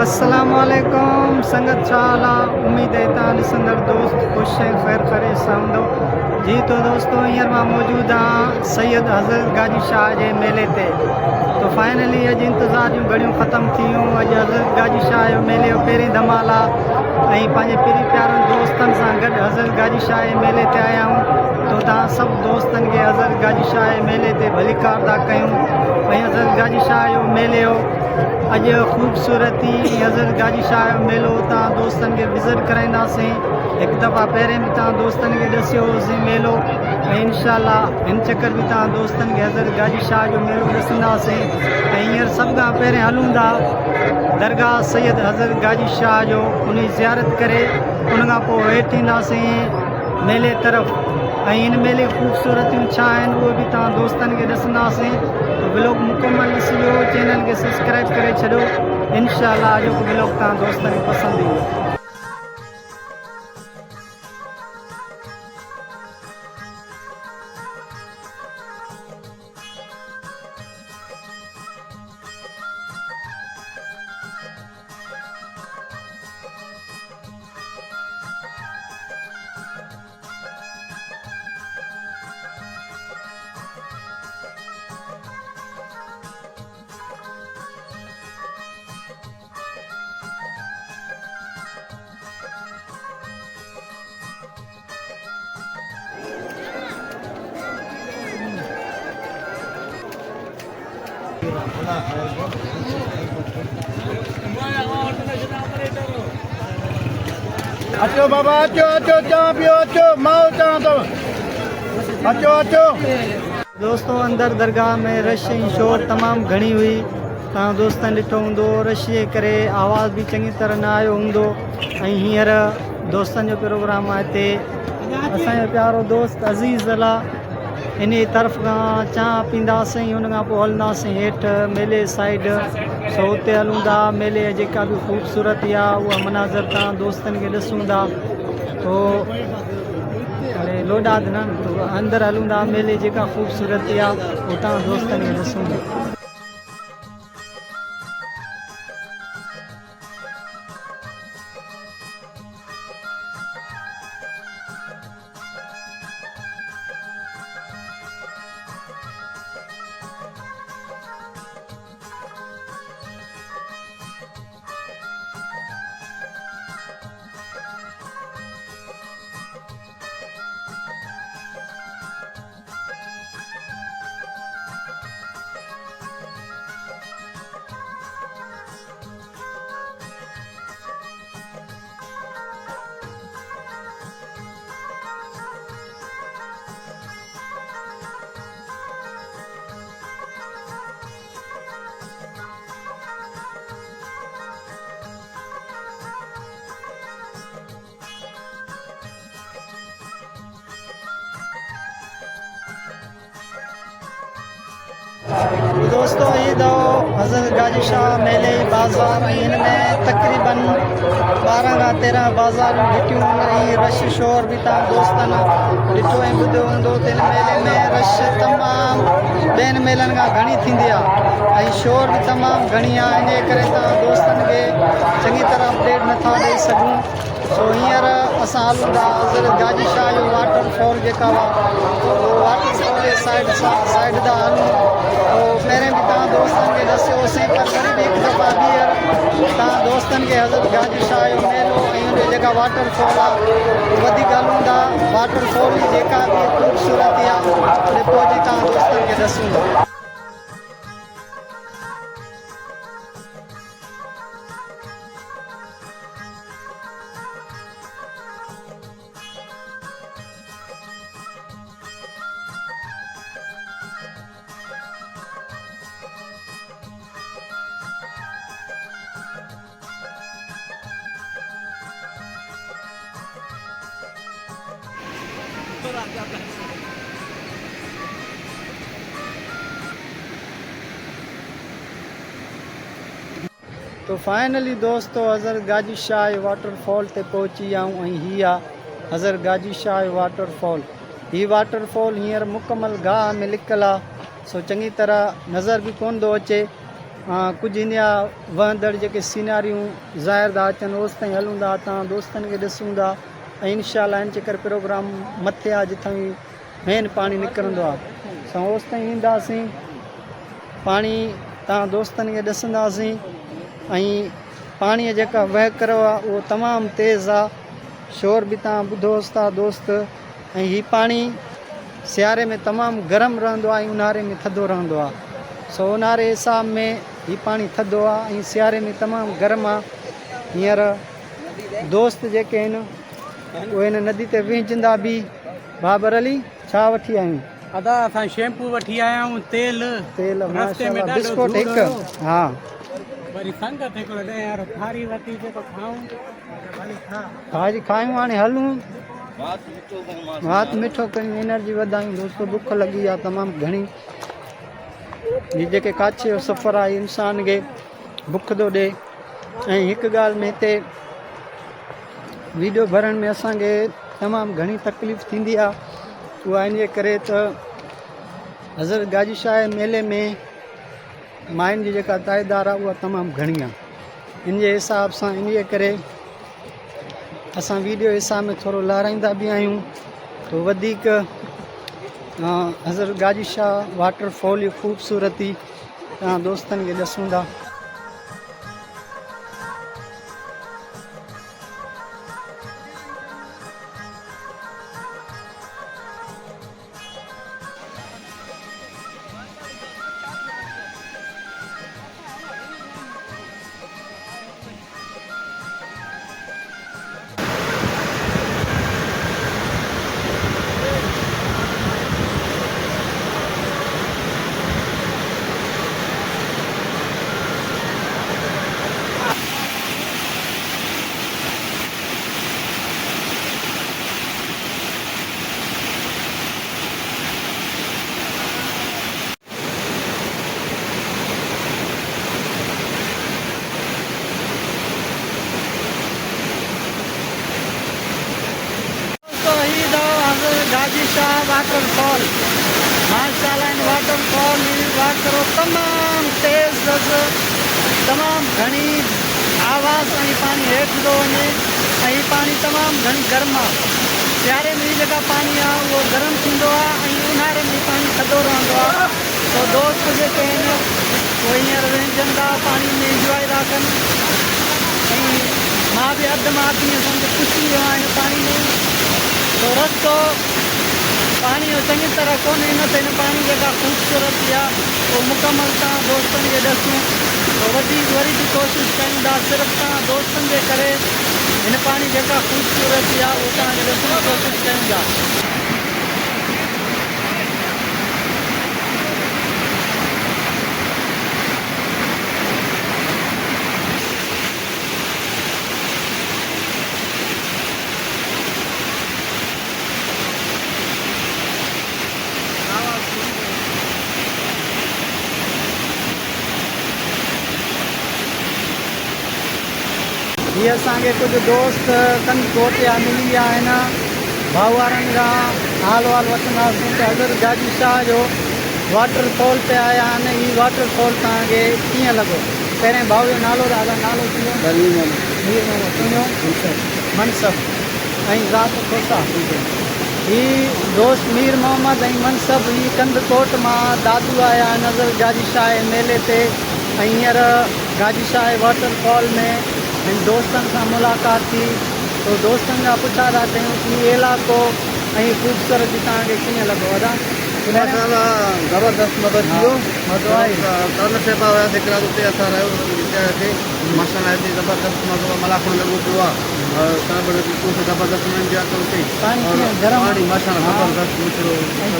अस्सलामुअलैकुम संगत शाला उम्मीद है तान संदर दोस्त खुश हैं खैर करे सामदो जी। तो दोस्तों हींअर मां मौजूद हाँ सैयद हज़रत गाजी शाह जे मेले ते। तो फाइनली अज इंतज़ार जूं घड़ियों ख़त्म थियूं। अज हज़रत गाजी शाह जो मेले जो पहिरीं धमाल आहे ऐं पंहिंजे पिरी प्यारनि दोस्तनि सां गॾु हज़रत गाजी शाह जे मेले ते आया आहियूं। तो तव्हां सभु दोस्तनि खे हज़रत गाजी शाह जे मेले ते भलीकार था कयूं। ऐं हज़रत गाजी शाह जो मेले जो अॼु ख़ूबसूरती हज़रत गाजी शाह जो मेलो तव्हां दोस्तनि खे विज़िट कराईंदासीं। हिकु दफ़ा पहिरें बि तव्हां दोस्तनि खे ॾसियो होसीं मेलो, ऐं इनशाला हिन चकर बि तव्हां दोस्तनि खे हज़रत गाजी शाह जो मेलो ॾिसंदासीं। ऐं हींअर सभ खां पहिरें हलूं था दरगाह सैयद हज़रत गाजी शाह जो, उन ज़ियारत करे उन खां पोइ हेठि ईंदासीं मेले तरफ़। ऐं हिन मेले ख़ूबसूरतियूं छा आहिनि उहे बि तव्हां दोस्तनि खे ॾिसंदासीं। तो व्लॉग मुकम्मल ॾिसिजो, चैनल खे सब्सक्राइब करे छॾियो। इनशाला अॼोको व्लॉग तव्हां दोस्तनि खे पसंदि ईंदो। अचो बाबा अचो अचो चां पियो अचो माओ चां तो अचो अचो। दोस्तों अंदर दरगाह में रश ऐं शोर तमामु घणी हुई। तव्हां दोस्तनि ॾिठो हूंदो रश जे करे आवाज़ बि चङी तरह न आयो हूंदो। ऐं हींअर दोस्तनि जो प्रोग्राम आहे हिते। असांजो प्यारो दोस्त अज़ीज़ अला इन तरफ़ खां चांहि पींदासीं, हुन खां पोइ हलंदासीं हेठि मेले साइड। सो हुते हलूं था, मेले जेका बि ख़ूबसूरती आहे उहा मनाज़र तव्हां दोस्तनि खे ॾिसूं था। तो लोडाद न तो अंदर हलूं था, मेले जेका ख़ूबसूरती आहे उहो तव्हां दोस्तनि खे ॾिसूं था। दोस्तों ये दो हज़रत गाजी शाह मेले बाज़ार, इनमें तकरीबन 12 खां 13 बाज़ार ॾिठियूं ऐं रश शोर बि तव्हां दोस्तनि ॾिठो ऐं ॿुधियो हूंदो। त हिन मेले में रश तमामु ॿियनि मेलनि खां घणी थींदी आहे ऐं शोर बि तमामु घणी आहे। इन करे तव्हां दोस्तनि खे चङी तरह अपडेट नथा ॾेई सघूं। सो हींअर असां हलूं था हज़रत गाजी शाह जो वाटरफॉल जेका वाटरफॉल जे साइड था हलूं। तो पहिरें बि तव्हां दोस्तनि खे ॾसियोसीं, पर वरी बि हिकु दफ़ा ॿीहर तव्हां दोस्तनि खे हज़रत गाजी शाह जो मेलो ऐं उन जेका वाटरफॉल आहे वधीक हलूं था। वाटरफॉल जी जेका बि ख़ूबसूरती आहे उन पहुची तव्हां दोस्तनि खे ॾसूं था। तो फाइनली दोस्तों हज़रत गाजी शाह वाटरफॉल ते पहुची विया आहियूं ऐं हीअ आहे हज़रत गाजी शाह वाटरफॉल। हीअ वाटरफॉल हींअर मुकमल गाह में लिकल आहे, सो चङी तरह नज़र बि कोन थो अचे। कुझु इन जा वहंदड़ जेके सीनारियूं ज़ाहिर था अचनि ओसि ताईं हलूं था, तव्हां दोस्तनि खे ॾिसूं था ऐं इनशाला इन चकर प्रोग्राम मथे आहे जिथां मेन पाणी निकिरंदो आहे असां ओसि ताईं ईंदासीं, पाणी तव्हां दोस्तनि खे ॾिसंदासीं ऐं पाणीअ जेका वहकरो आहे उहो तमामु तेज़ आहे, शोर बि तव्हां ॿुधोसि था दोस्त। ऐं हीउ पाणी सियारे में तमामु गरम रहंदो आहे ऐं ऊन्हारे में थधो रहंदो आहे। सो ऊन्हारे हिसाब में हीउ पाणी थधो आहे ऐं सियारे में तमामु गरम आहे। हींअर दोस्त जेके आहिनि उहे हिन नदी ते विहजंदा बि। बाबर अली छा वठी आहियूं? अदा असां शैम्पू वठी आया आहियूं, तेल माशाल्लाह, बिस्कुट हिकु, हा वरी संगत हिकिड़ो ॾे यार थारी वठी जेको खाऊं भाॼी खायूं, हाणे हलूं, वात मिठो कयूं, एनर्जी वधायूं। दोस्तो बुख लॻी आहे तमामु घणी। हीअ जेके काछे जो सफ़र आहे इंसान खे बुख थो ॾे। ऐं हिकु ॻाल्हि में हिते वीडियो भरण में असांखे तमामु घणी तकलीफ़ थींदी आहे, उहा इन जे करे त हज़रत गाजी शाह मेले में मायुनि जी जेका ताइदाद आहे उहा तमामु घणी आहे। इन जे हिसाब सां इन जे करे असां वीडियो हिसाब में थोरो लाराईंदा बि आहियूं। तो वधीक हज़रत गाजी शाह वाटरफॉल जी ख़ूबसूरती तव्हां दोस्तनि खे ॾिसूं था। गाजी शाह वाटरफॉल, माशाल्लाह इन वाटरफॉल वाटर तमामु तेज़, तमामु घणी आवाज़ ऐं पाणी हेठि थो वञे ऐं पाणी तमामु घणी गर्म आहे। सियारे में जेका पाणी आहे उहो गरम थींदो आहे ऐं ऊन्हारे में पाणी थधो रहंदो आहे। तो दोस्त जेके आहिनि उहे हींअर विहजनि था, पाणी में इंजॉय था कनि। ऐं मां बि अधु मां कीअं सम्झो ख़ुशी वियो आहियां पाणी में। तो रस्तो पानी जो चङी तरह कोन्हे, न त हिन पाणी जेका ख़ूबसूरती आहे उहो मुकमल तव्हां दोस्तनि खे ॾसूं। तो वधीक वरी बि कोशिशि कयूं था, सिर्फ़ु तव्हां दोस्तनि जे करे हिन पाणी जेका ख़ूबसूरती आहे उहो तव्हांखे ॾसण जी कोशिशि कयूं था। ये असांखे कुझु दोस्त कनकोट जा मिली विया आहिनि, भाउ वारनि खां हाल वाल वठंदासीं त हज़रत गाजी शाह जो वाटरफॉल ते आया आहिनि। हीउ वाटरफॉल तव्हांखे कीअं लॻो? पहिरें भाउ जो नालो दादा नालो तुंहिंजो? मनसब ऐं ज़ात खोसा। हीउ दोस्त मीर मोहम्मद ऐं मनसब हीउ कंदकोट मां दादू आया आहिनि हज़रत गाजी शाह मेले ते ऐं हींअर गाजी शाह वाटरफॉल में इन दोस्तनि सां मुलाक़ात थी। तो दोस्तनि खां पुछा था कयूं कि हीउ इलाइक़ो ऐं ख़ूबसूरती तव्हांखे कीअं लॻो? अदा ज़बरदस्त मज़ो थी मज़ो आहे। तन से वियासीं हिकिड़ा उते असां रहियोसीं, माशाल्लाह हिते ज़बरदस्त मज़ो मलाखुण लॻो पियो आहे। ज़बरदस्त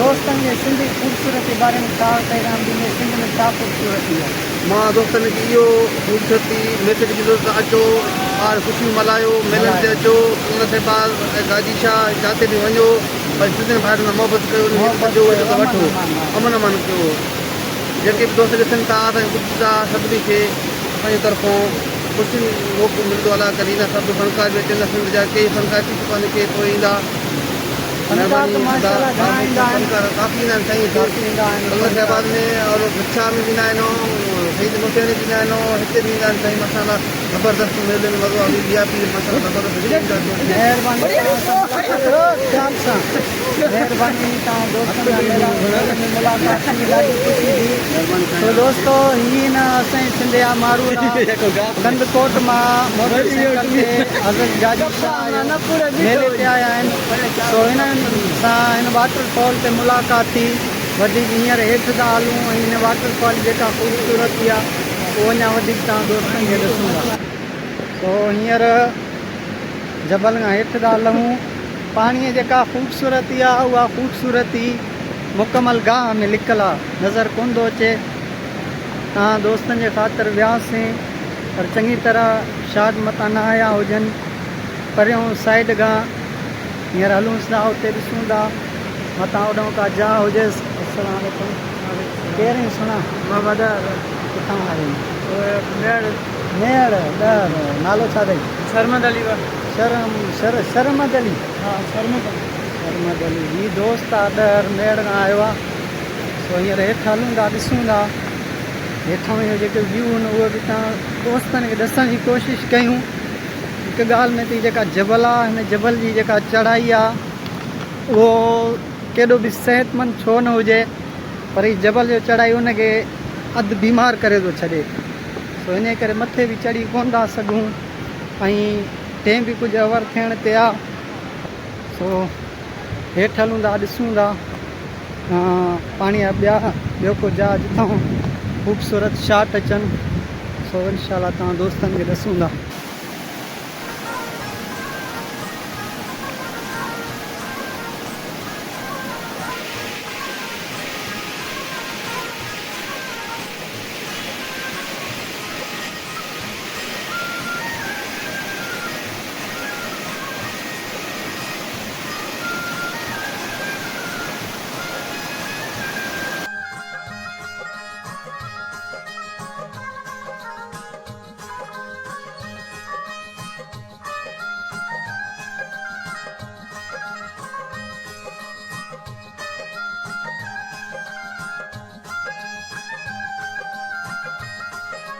दोस्तनि खे सिंधी ख़ूबसूरती बारे में छा पैगाम ॾींदे? सिंध में छा ख़ूबसूरती आहे? मां दोस्तनि खे इहो ख़ूबसूरती मैसेज ॾींदो त अचो ॿार ख़ुशियूं मल्हायो, मेलनि ते अचो, उन से बाद गाजी शाह जिते बि वञो भई सिंधियुनि भाइरनि सां मोहबत कयो, वठो, अमन अमन कयो। जेके बि दोस्त ॾिसनि था असांखे ॿुधी था, सभिनी खे असांजे तरफ़ां ख़ुशी मौक़ो मिलंदो अला करे ईंदा। सभु फनकार बि अचनि, सिंध जा कई फनकार थी चुका आहिनि, के पोइ ईंदा काफ़ी ईंदा आहिनि साईं। औरंगाबाद में और भिक्षा में बि ईंदा आहिनि, शहीद मोटियाणी थींदा आहिनि हिते ॾींदा आहिनि साईं मसाला ज़बरदस्त मेले में मज़ो आहे वीआईपी मसाला ज़बरदस्त महिरबानी ख़्याल सां महिरबानी तव्हां दोस्तनि सां मेले में मुलाक़ात थी ॾाढी ख़ुशी थी तो दोस्तो हीअं न असांजी सिंधिया माण्हू गंदकोट मां मोटरसाइकिल ते हज़रत गाजी शाह मेले ते आया आहिनि सो हिननि सां हिन वाटरफॉल ते मुलाक़ात थी वधीक हींअर हेठि था हलूं ऐं हिन वाटरफॉल जेका ख़ूबसूरती आहे उहो अञा वधीक तव्हां दोस्तनि खे ॾिसूं था तो हींअर जबल खां हेठि था हलूं पाणीअ जेका ख़ूबसूरती आहे उहा ख़ूबसूरती मुकमल गाह में लिकल आहे नज़र कोन थो अचे तव्हां दोस्तनि जे ख़ातिर वियासीं पर चङी तरह शाद मता न आया हुजनि परियों साइड खां हींअर हलूं था उते ॾिसूं था मतां होॾां का जा हुजेसि अस्सलामुअलैकुम केरु सुना बाबा किथां आहियो मेड़ ॾर नालो छा अथई शरमद अली शरमद अली हा शरमद अली ही दोस्त आहे ॾर मेड़ खां आयो आहे सो हींअर हेठि हलूं था ॾिसूं था हेठां जो जेके व्यू आहिनि उहे बि तव्हां दोस्तनि खे ॾिसण जी कोशिशि कयूं हिकु ॻाल्हि में थी जेका जबल आहे हिन जबल जी जेका चढ़ाई आहे उहो केॾो बि सिहतमंद छो न हुजे पर हीअ जबल जो चढ़ाई हुनखे अधु बीमार करे थो छॾे सो इन करे मथे बि चढ़ी कोन था सघूं ऐं टें बि कुझु अवर थियण ते आहे सो हेठि हलूं था ॾिसूं था पाणीअ जा ॿियो को जा जिथां ख़ूबसूरत शाट अचनि सो इनशाला तव्हां दोस्तनि खे ॾिसूं था